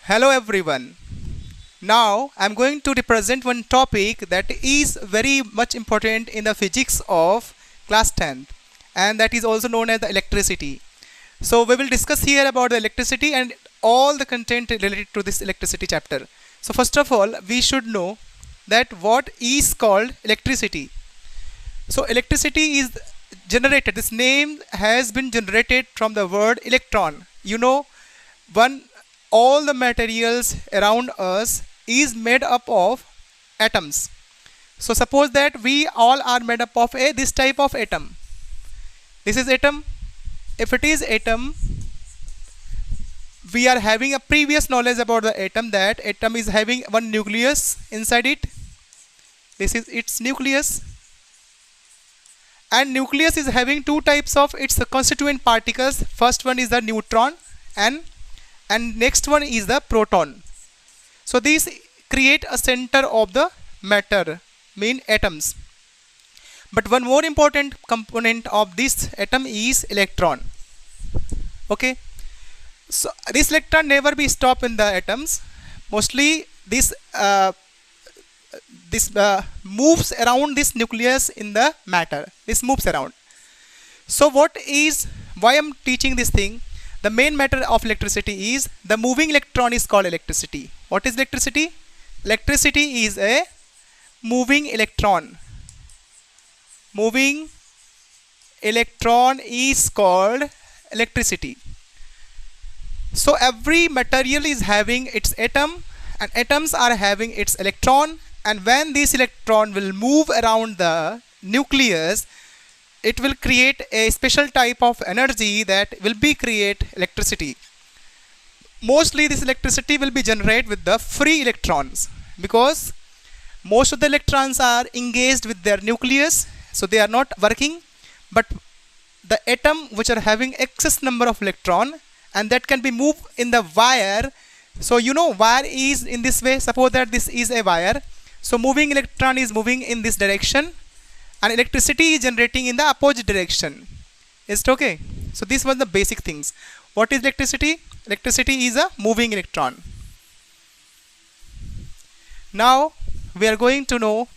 Hello everyone. Now I'm going to represent one topic that is very much important in the physics of class 10th, and that is also known as the electricity. So we will discuss here about the electricity and all the content related to this electricity chapter. So first of all, we should know that what is called electricity. So electricity is generated. This name has been generated from the word electron. One all the materials around us is made up of atoms. So suppose that we all are made up of this type of atom. This is atom. If it is atom, we are having a previous knowledge about the atom, that atom is having one nucleus inside it. This is its nucleus, and nucleus is having two types of its constituent particles. First one is the neutron, and next one is the proton. So these create a center of the matter, mean atoms. But one more important component of this atom is electron. Okay, so this electron never be stopped in the atoms. Mostly this moves around this nucleus in the matter. This moves around. So why I'm teaching this thing? The main matter of electricity is the moving electron is called electricity. What is electricity? Electricity is a moving electron. Moving electron is called electricity. So every material is having its atom, and atoms are having its electron, and when this electron will move around the nucleus, it will create a special type of energy that will be create electricity. Mostly this electricity will be generated with the free electrons, because most of the electrons are engaged with their nucleus, so they are not working. But the atom which are having excess number of electron, and that can be moved in the wire. So wire is in this way. Suppose that this is a wire, so moving electron is moving in this direction, and electricity is generating in the opposite direction. Is it okay? So this was the basic things. What is electricity? Electricity is a moving electron. Now we are going to know